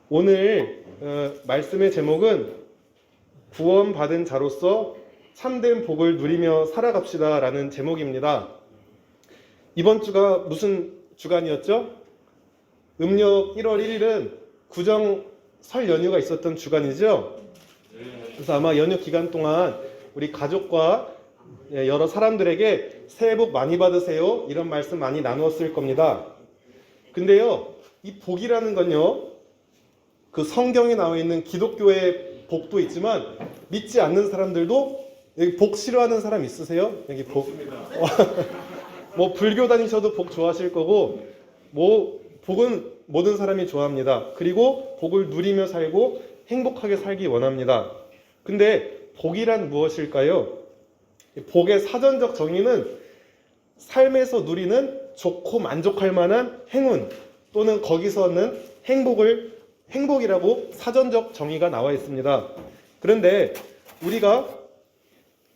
오늘 말씀의 제목은 구원받은 자로서 참된 복을 누리며 살아갑시다 라는 제목입니다. 이번 주가 무슨 주간이었죠? 음력 1월 1일은 구정 설 연휴가 있었던 주간이죠. 그래서 아마 연휴 기간 동안 우리 가족과 여러 사람들에게 새해 복 많이 받으세요 이런 말씀 많이 나누었을 겁니다. 근데요, 이 복이라는 건요, 그 성경에 나와 있는 기독교의 복도 있지만 믿지 않는 사람들도, 여기 복 싫어하는 사람 있으세요? 여기 복. 뭐 불교 다니셔도 복 좋아하실 거고, 뭐 복은 모든 사람이 좋아합니다. 그리고 복을 누리며 살고 행복하게 살기 원합니다. 근데 복이란 무엇일까요? 복의 사전적 정의는 삶에서 누리는 좋고 만족할 만한 행운 또는 거기서는 행복이라고 사전적 정의가 나와 있습니다. 그런데 우리가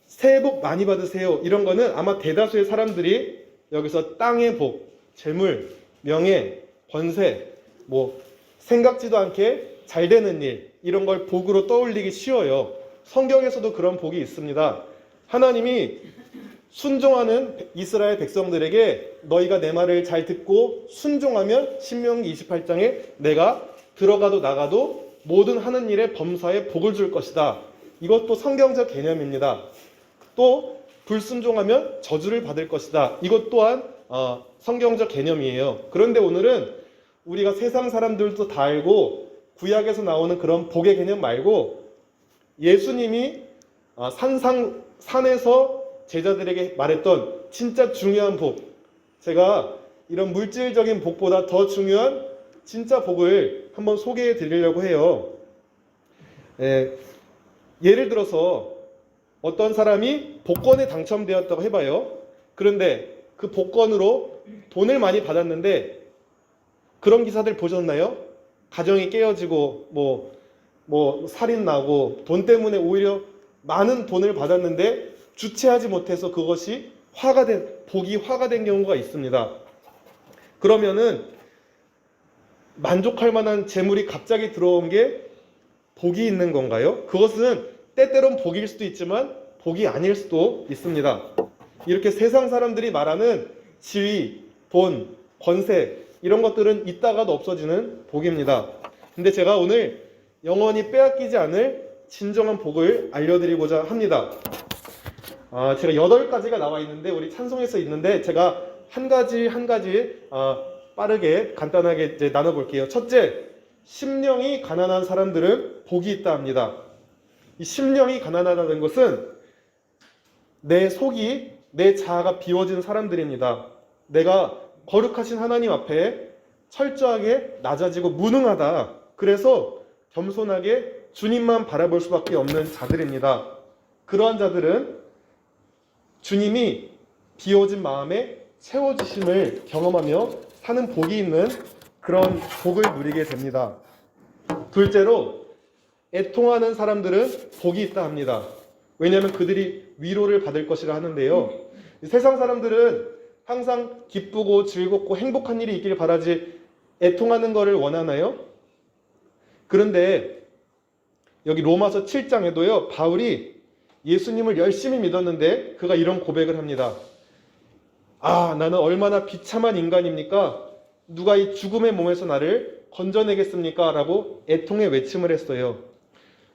새해 복 많이 받으세요 이런 거는 아마 대다수의 사람들이 여기서 땅의 복, 재물, 명예, 권세, 뭐 생각지도 않게 잘 되는 일 이런 걸 복으로 떠올리기 쉬워요. 성경에서도 그런 복이 있습니다. 하나님이 순종하는 이스라엘 백성들에게 너희가 내 말을 잘 듣고 순종하면 신명기 28장에 내가 들어가도 나가도 모든 하는 일에 범사에 복을 줄 것이다. 이것도 성경적 개념입니다. 또 불순종하면 저주를 받을 것이다. 이것 또한 성경적 개념이에요. 그런데 오늘은 우리가 세상 사람들도 다 알고 구약에서 나오는 그런 복의 개념 말고 예수님이 산에서 제자들에게 말했던 진짜 중요한 복, 제가 이런 물질적인 복보다 더 중요한 진짜 복을 한번 소개해 드리려고 해요. 예를 들어서 어떤 사람이 복권에 당첨되었다고 해봐요. 그런데 그 복권으로 돈을 많이 받았는데 그런 기사들 보셨나요? 가정이 깨어지고 뭐 살인 나고 돈 때문에 오히려 많은 돈을 받았는데 주체하지 못해서 그것이 복이 화가 된 경우가 있습니다. 그러면은 만족할 만한 재물이 갑자기 들어온 게 복이 있는 건가요? 그것은 때때론 복일 수도 있지만 복이 아닐 수도 있습니다. 이렇게 세상 사람들이 말하는 지위, 돈, 권세 이런 것들은 있다가도 없어지는 복입니다. 근데 제가 오늘 영원히 빼앗기지 않을 진정한 복을 알려드리고자 합니다. 제가 8가지가 나와 있는데 우리 찬송에서 있는데 제가 한 가지 빠르게 간단하게 이제 나눠볼게요. 첫째, 심령이 가난한 사람들은 복이 있다 합니다. 이 심령이 가난하다는 것은 내 속이, 내 자아가 비워진 사람들입니다. 내가 거룩하신 하나님 앞에 철저하게 낮아지고 무능하다. 그래서 겸손하게 주님만 바라볼 수밖에 없는 자들입니다. 그러한 자들은 주님이 비워진 마음에 채워주심을 경험하며 사는 복이 있는 그런 복을 누리게 됩니다. 둘째로, 애통하는 사람들은 복이 있다 합니다. 왜냐하면 그들이 위로를 받을 것이라 하는데요. 세상 사람들은 항상 기쁘고 즐겁고 행복한 일이 있길 바라지 애통하는 것을 원하나요? 그런데 여기 로마서 7장에도요, 바울이 예수님을 열심히 믿었는데 그가 이런 고백을 합니다. 나는 얼마나 비참한 인간입니까? 누가 이 죽음의 몸에서 나를 건져내겠습니까? 라고 애통의 외침을 했어요.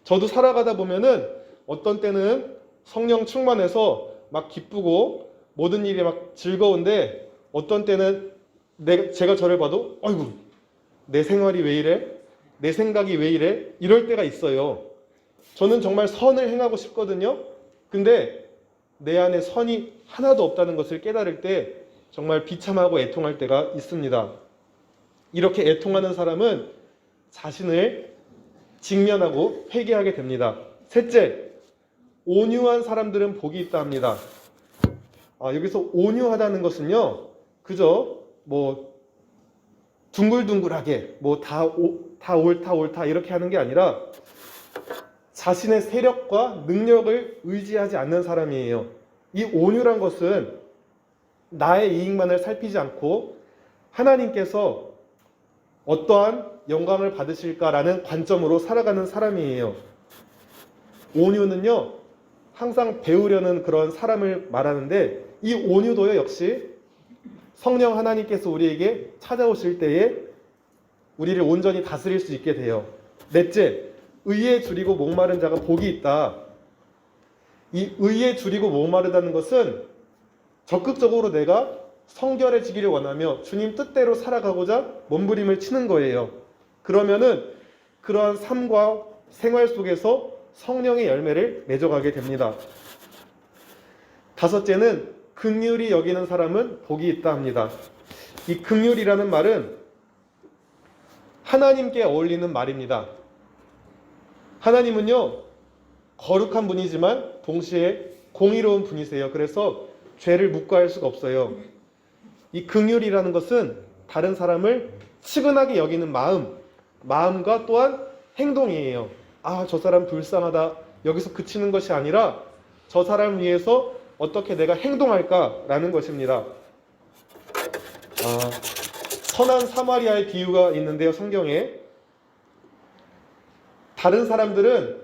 저도 살아가다 보면은 어떤 때는 성령 충만해서 막 기쁘고 모든 일이 막 즐거운데 어떤 때는 제가 저를 봐도 아이고 내 생활이 왜 이래? 내 생각이 왜 이래? 이럴 때가 있어요. 저는 정말 선을 행하고 싶거든요. 근데 내 안에 선이 하나도 없다는 것을 깨달을 때 정말 비참하고 애통할 때가 있습니다. 이렇게 애통하는 사람은 자신을 직면하고 회개하게 됩니다. 셋째, 온유한 사람들은 복이 있다 합니다. 여기서 온유하다는 것은요, 그저 둥글둥글하게 다 옳다 이렇게 하는 게 아니라 자신의 세력과 능력을 의지하지 않는 사람이에요. 이 온유란 것은 나의 이익만을 살피지 않고 하나님께서 어떠한 영광을 받으실까라는 관점으로 살아가는 사람이에요. 온유는요, 항상 배우려는 그런 사람을 말하는데, 이 온유도요 역시 성령 하나님께서 우리에게 찾아오실 때에 우리를 온전히 다스릴 수 있게 돼요. 넷째, 의에 줄이고 목마른 자가 복이 있다. 이 의에 줄이고 목마르다는 것은 적극적으로 내가 성결해지기를 원하며 주님 뜻대로 살아가고자 몸부림을 치는 거예요. 그러면은 그러한 삶과 생활 속에서 성령의 열매를 맺어가게 됩니다. 다섯째는 긍휼히 여기는 사람은 복이 있다 합니다. 이 긍휼이라는 말은 하나님께 어울리는 말입니다. 하나님은요, 거룩한 분이지만 동시에 공의로운 분이세요. 그래서 죄를 묵과할 수가 없어요. 이 긍휼이라는 것은 다른 사람을 측은하게 여기는 마음과 또한 행동이에요. 아, 저 사람 불쌍하다. 여기서 그치는 것이 아니라 저 사람을 위해서 어떻게 내가 행동할까라는 것입니다. 선한 사마리아의 비유가 있는데요, 성경에. 다른 사람들은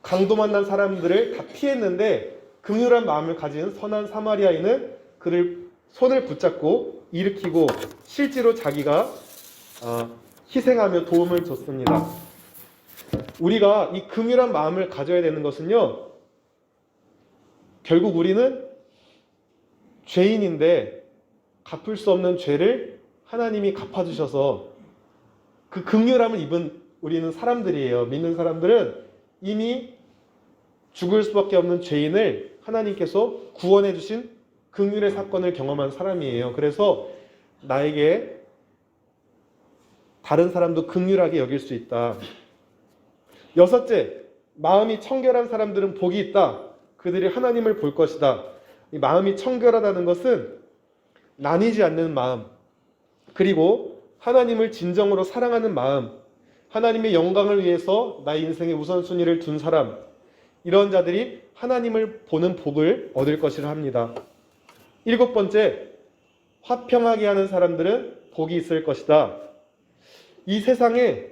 강도 만난 사람들을 다 피했는데 긍휼한 마음을 가진 선한 사마리아인은 그를 손을 붙잡고 일으키고 실제로 자기가 희생하며 도움을 줬습니다. 우리가 이 긍휼한 마음을 가져야 되는 것은요, 결국 우리는 죄인인데 갚을 수 없는 죄를 하나님이 갚아주셔서 그 긍휼함을 입은 우리는 사람들이에요. 믿는 사람들은 이미 죽을 수밖에 없는 죄인을 하나님께서 구원해 주신 긍휼의 사건을 경험한 사람이에요. 그래서 나에게 다른 사람도 긍휼하게 여길 수 있다. 여섯째, 마음이 청결한 사람들은 복이 있다. 그들이 하나님을 볼 것이다. 이 마음이 청결하다는 것은 나뉘지 않는 마음, 그리고 하나님을 진정으로 사랑하는 마음, 하나님의 영광을 위해서 나의 인생의 우선순위를 둔 사람, 이런 자들이 하나님을 보는 복을 얻을 것이라 합니다. 일곱 번째, 화평하게 하는 사람들은 복이 있을 것이다. 이 세상에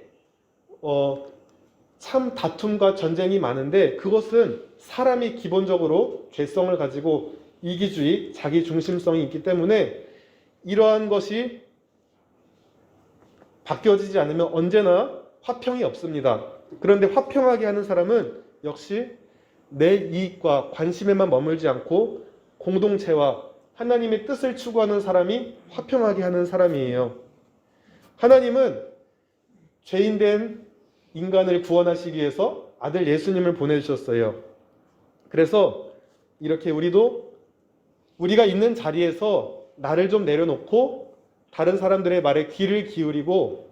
참 다툼과 전쟁이 많은데 그것은 사람이 기본적으로 죄성을 가지고 이기주의, 자기 중심성이 있기 때문에 이러한 것이 바뀌어지지 않으면 언제나 화평이 없습니다. 그런데 화평하게 하는 사람은 역시 내 이익과 관심에만 머물지 않고 공동체와 하나님의 뜻을 추구하는 사람이 화평하게 하는 사람이에요. 하나님은 죄인된 인간을 구원하시기 위해서 아들 예수님을 보내주셨어요. 그래서 이렇게 우리가 있는 자리에서 나를 좀 내려놓고 다른 사람들의 말에 귀를 기울이고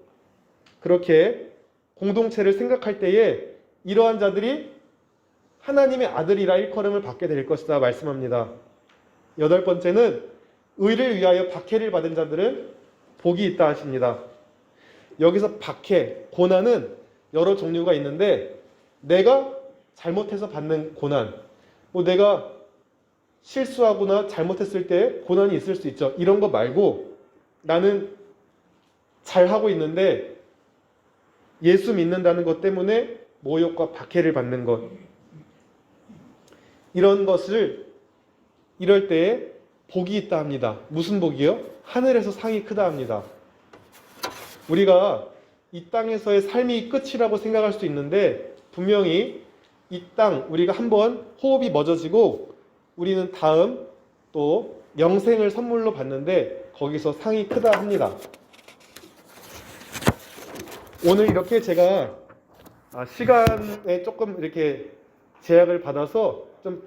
그렇게 공동체를 생각할 때에 이러한 자들이 하나님의 아들이라 일컬음을 받게 될 것이다 말씀합니다. 여덟 번째는 의를 위하여 박해를 받은 자들은 복이 있다 하십니다. 여기서 박해, 고난은 여러 종류가 있는데 내가 잘못해서 받는 고난, 내가 실수하거나 잘못했을 때 고난이 있을 수 있죠. 이런 거 말고 나는 잘하고 있는데 예수 믿는다는 것 때문에 모욕과 박해를 받는 것, 이런 것을 이럴 때에 복이 있다 합니다. 무슨 복이요? 하늘에서 상이 크다 합니다. 우리가 이 땅에서의 삶이 끝이라고 생각할 수 있는데 분명히 이 땅 우리가 한번 호흡이 멎어지고 우리는 다음 또 영생을 선물로 받는데 거기서 상이 크다 합니다. 오늘 이렇게 제가 시간에 조금 이렇게 제약을 받아서 좀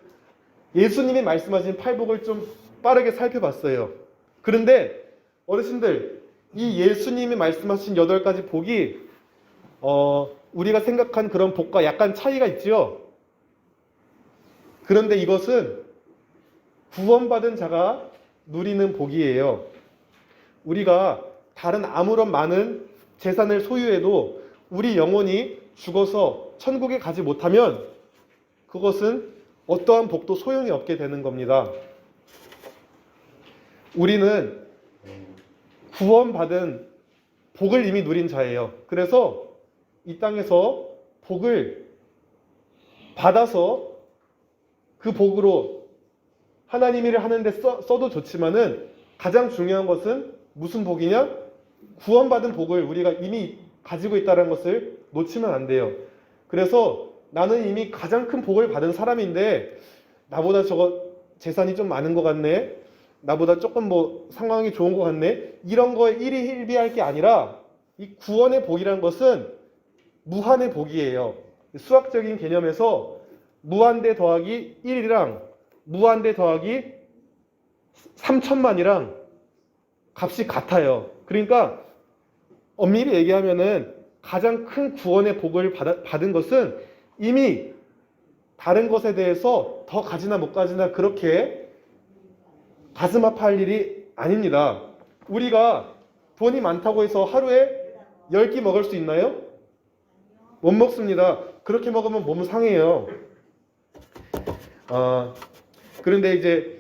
예수님이 말씀하신 팔복을 좀 빠르게 살펴봤어요. 그런데 어르신들, 이 예수님이 말씀하신 8가지 복이 우리가 생각한 그런 복과 약간 차이가 있지요. 그런데 이것은 구원받은 자가 누리는 복이에요. 우리가 다른 아무런 많은 재산을 소유해도 우리 영혼이 죽어서 천국에 가지 못하면 그것은 어떠한 복도 소용이 없게 되는 겁니다. 우리는 구원받은 복을 이미 누린 자예요. 그래서 이 땅에서 복을 받아서 그 복으로 하나님 일을 하는데 써도 좋지만은 가장 중요한 것은 무슨 복이냐? 구원받은 복을 우리가 이미 가지고 있다는 것을 놓치면 안 돼요. 그래서 나는 이미 가장 큰 복을 받은 사람인데 나보다 저거 재산이 좀 많은 것 같네, 나보다 조금 뭐 상황이 좋은 것 같네, 이런 거에 일희일비할 게 아니라 이 구원의 복이란 것은 무한의 복이에요. 수학적인 개념에서 무한대 더하기 1이랑 무한대 더하기 3천만이랑 값이 같아요. 그러니까 엄밀히 얘기하면은 가장 큰 구원의 복을 받은 것은 이미 다른 것에 대해서 더 가지나 못 가지나 그렇게 가슴 아파할 일이 아닙니다. 우리가 돈이 많다고 해서 하루에 10끼 먹을 수 있나요? 못 먹습니다. 그렇게 먹으면 몸 상해요. 그런데 이제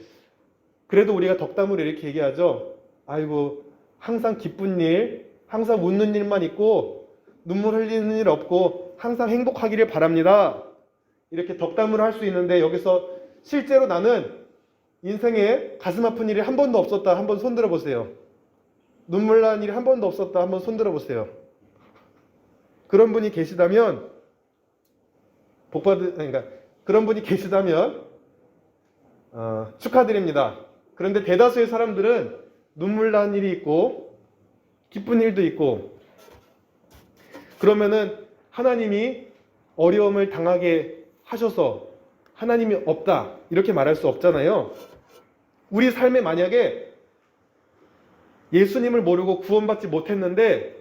그래도 우리가 덕담으로 이렇게 얘기하죠. 아이고, 항상 기쁜 일, 항상 웃는 일만 있고 눈물 흘리는 일 없고 항상 행복하기를 바랍니다. 이렇게 덕담으로 할 수 있는데 여기서 실제로 나는 인생에 가슴 아픈 일이 한 번도 없었다. 한번 손들어 보세요. 눈물 난 일이 한 번도 없었다. 한번 손들어 보세요. 그런 분이 계시다면 그러니까 그런 분이 계시다면 축하드립니다. 그런데 대다수의 사람들은 눈물 난 일이 있고 기쁜 일도 있고, 그러면은 하나님이 어려움을 당하게 하셔서 하나님이 없다 이렇게 말할 수 없잖아요. 우리 삶에 만약에 예수님을 모르고 구원받지 못했는데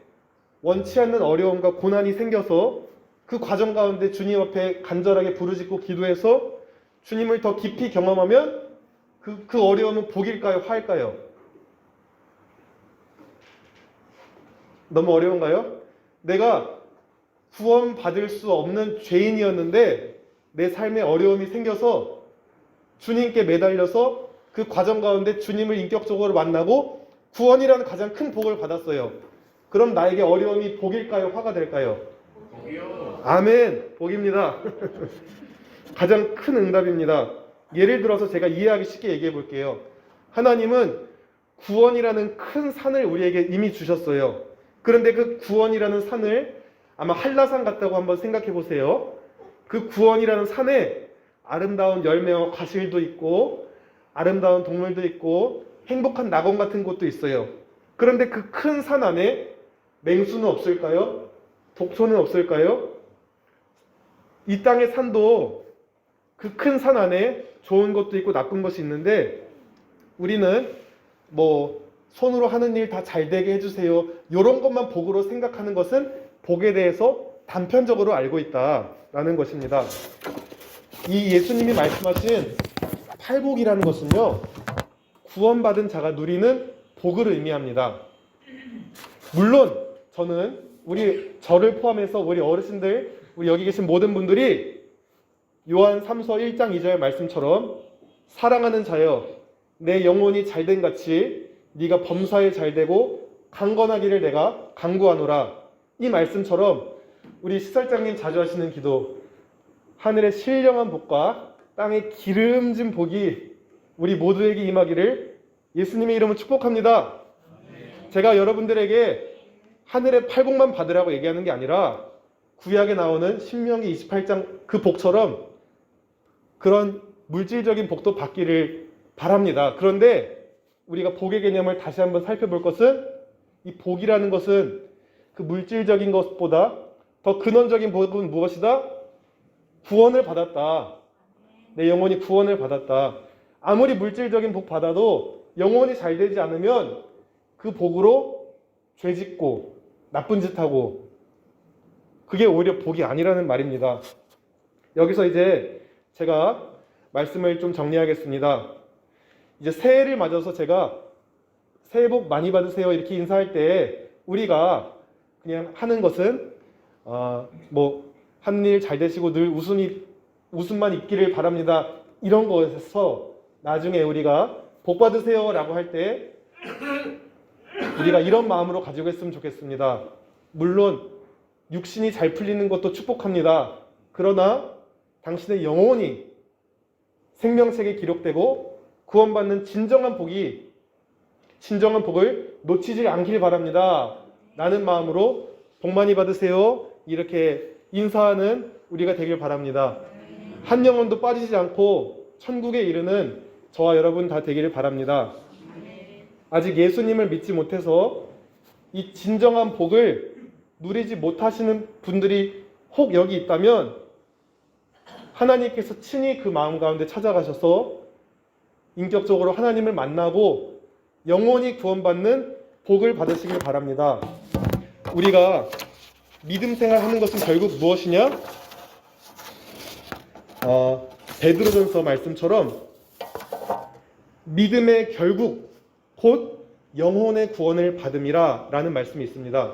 원치 않는 어려움과 고난이 생겨서 그 과정 가운데 주님 앞에 간절하게 부르짖고 기도해서 주님을 더 깊이 경험하면 그 어려움은 복일까요? 화일까요? 너무 어려운가요? 내가 구원받을 수 없는 죄인이었는데 내 삶에 어려움이 생겨서 주님께 매달려서 그 과정 가운데 주님을 인격적으로 만나고 구원이라는 가장 큰 복을 받았어요. 그럼 나에게 어려움이 복일까요? 화가 될까요? 복이요. 아멘. 복입니다. 가장 큰 응답입니다. 예를 들어서 제가 이해하기 쉽게 얘기해 볼게요. 하나님은 구원이라는 큰 산을 우리에게 이미 주셨어요. 그런데 그 구원이라는 산을 아마 한라산 같다고 한번 생각해 보세요. 그 구원이라는 산에 아름다운 열매와 과실도 있고 아름다운 동물도 있고 행복한 낙원 같은 곳도 있어요. 그런데 그 큰 산 안에 맹수는 없을까요? 독소는 없을까요? 이 땅의 산도 그 큰 산 안에 좋은 것도 있고 나쁜 것이 있는데 우리는 뭐 손으로 하는 일 다 잘 되게 해주세요, 이런 것만 복으로 생각하는 것은 복에 대해서 단편적으로 알고 있다라는 것입니다. 이 예수님이 말씀하신 팔복이라는 것은요, 구원받은 자가 누리는 복을 의미합니다. 물론 저는 저를 포함해서 우리 어르신들, 우리 여기 계신 모든 분들이 요한 3서 1장 2절 말씀처럼 사랑하는 자여 내 영혼이 잘된 같이 네가 범사에 잘되고 강건하기를 내가 간구하노라, 이 말씀처럼 우리 시설장님 자주 하시는 기도, 하늘의 신령한 복과 땅의 기름진 복이 우리 모두에게 임하기를 예수님의 이름으로 축복합니다. 제가 여러분들에게 하늘의 팔복만 받으라고 얘기하는 게 아니라 구약에 나오는 신명기 28장 그 복처럼 그런 물질적인 복도 받기를 바랍니다. 그런데 우리가 복의 개념을 다시 한번 살펴볼 것은 이 복이라는 것은 그 물질적인 것보다 더 근원적인 복은 무엇이다? 구원을 받았다. 내 영혼이 구원을 받았다. 아무리 물질적인 복 받아도 영혼이 잘 되지 않으면 그 복으로 죄 짓고 나쁜 짓 하고 그게 오히려 복이 아니라는 말입니다. 여기서 이제 제가 말씀을 좀 정리하겠습니다. 이제 새해를 맞아서 제가 새해 복 많이 받으세요 이렇게 인사할 때 우리가 그냥 하는 것은 뭐 하는 일 잘 되시고 늘 웃음만 있기를 바랍니다, 이런 거에서 나중에 우리가 복 받으세요 라고 할 때 우리가 이런 마음으로 가지고 있으면 좋겠습니다. 물론 육신이 잘 풀리는 것도 축복합니다. 그러나 당신의 영혼이 생명책에 기록되고 구원받는 진정한 복을 놓치지 않길 바랍니다. 라는 마음으로 복 많이 받으세요. 이렇게 인사하는 우리가 되길 바랍니다. 한 영혼도 빠지지 않고 천국에 이르는 저와 여러분 다 되기를 바랍니다. 아직 예수님을 믿지 못해서 이 진정한 복을 누리지 못하시는 분들이 혹 여기 있다면 하나님께서 친히 그 마음 가운데 찾아가셔서 인격적으로 하나님을 만나고 영원히 구원받는 복을 받으시길 바랍니다. 우리가 믿음 생활하는 것은 결국 무엇이냐? 베드로전서 말씀처럼 믿음의 결국 곧 영혼의 구원을 받음이라 라는 말씀이 있습니다.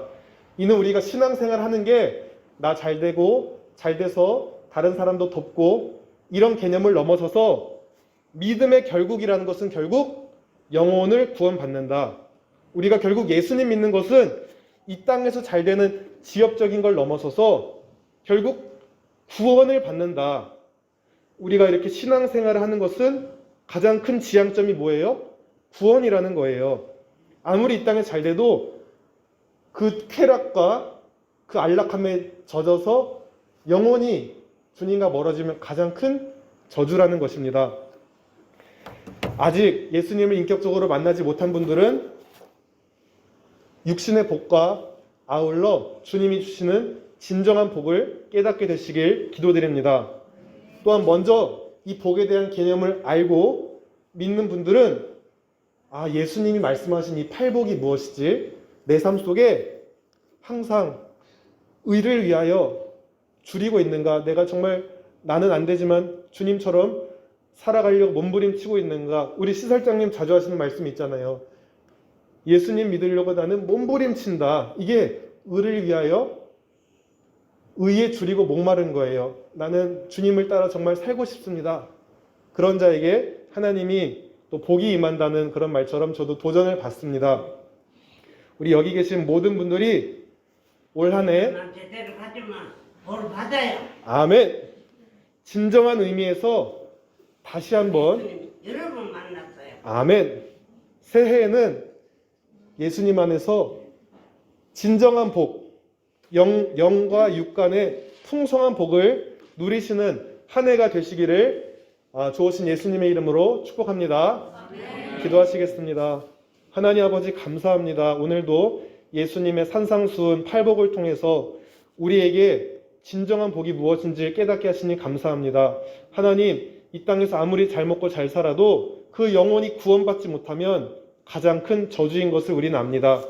이는 우리가 신앙생활하는 게 나 잘되고 잘돼서 다른 사람도 돕고 이런 개념을 넘어서서 믿음의 결국이라는 것은 결국 영혼을 구원받는다. 우리가 결국 예수님 믿는 것은 이 땅에서 잘되는 지엽적인 걸 넘어서서 결국 구원을 받는다. 우리가 이렇게 신앙생활을 하는 것은 가장 큰 지향점이 뭐예요? 구원이라는 거예요. 아무리 이 땅에 잘돼도 그 쾌락과 그 안락함에 젖어서 영혼이 주님과 멀어지면 가장 큰 저주라는 것입니다. 아직 예수님을 인격적으로 만나지 못한 분들은 육신의 복과 아울러 주님이 주시는 진정한 복을 깨닫게 되시길 기도드립니다. 또한 먼저 이 복에 대한 개념을 알고 믿는 분들은 예수님이 말씀하신 이 팔복이 무엇이지? 내 삶 속에 항상 의를 위하여 줄이고 있는가? 내가 정말 나는 안 되지만 주님처럼 살아가려고 몸부림치고 있는가? 우리 시설장님 자주 하시는 말씀 있잖아요. 예수님 믿으려고 나는 몸부림친다. 이게 의를 위하여 의에 줄이고 목마른 거예요. 나는 주님을 따라 정말 살고 싶습니다. 그런 자에게 하나님이 또 복이 임한다는 그런 말처럼 저도 도전을 받습니다. 우리 여기 계신 모든 분들이 올 한 해 제대로 가지만 뭘 받아요. 아멘. 진정한 의미에서 다시 한번 여러 번 만났어요. 아멘. 새해에는 예수님 안에서 진정한 복, 영과 육 간의 풍성한 복을 누리시는 한 해가 되시기를 좋으신 예수님의 이름으로 축복합니다. 아멘. 기도하시겠습니다. 하나님 아버지 감사합니다. 오늘도 예수님의 산상수훈 팔복을 통해서 우리에게 진정한 복이 무엇인지 깨닫게 하시니 감사합니다. 하나님, 이 땅에서 아무리 잘 먹고 잘 살아도 그 영혼이 구원받지 못하면 가장 큰 저주인 것을 우리는 압니다.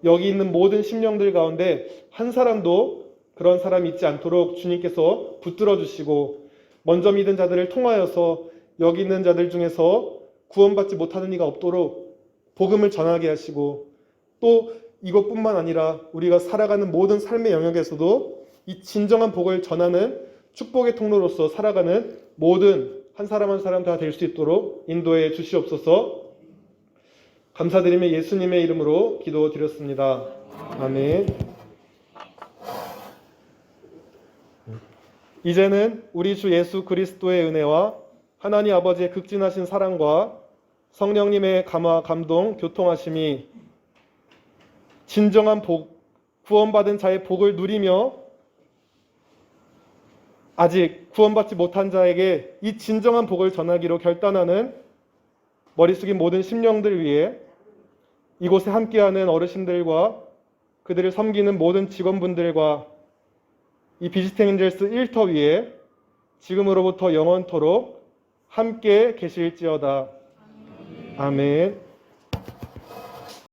여기 있는 모든 심령들 가운데 한 사람도 그런 사람이 있지 않도록 주님께서 붙들어 주시고 먼저 믿은 자들을 통하여서 여기 있는 자들 중에서 구원받지 못하는 이가 없도록 복음을 전하게 하시고 또 이것뿐만 아니라 우리가 살아가는 모든 삶의 영역에서도 이 진정한 복을 전하는 축복의 통로로서 살아가는 모든 한 사람 한 사람 다 될 수 있도록 인도해 주시옵소서. 감사드리며 예수님의 이름으로 기도드렸습니다. 아멘. 이제는 우리 주 예수 그리스도의 은혜와 하나님 아버지의 극진하신 사랑과 성령님의 감화, 감동, 교통하심이 진정한 복, 구원받은 자의 복을 누리며 아직 구원받지 못한 자에게 이 진정한 복을 전하기로 결단하는 머리 숙인 모든 심령들 위해 이곳에 함께하는 어르신들과 그들을 섬기는 모든 직원분들과 이 비지팅 엔젤스 1터 위에 지금으로부터 영원토록 함께 계실지어다. 아멘.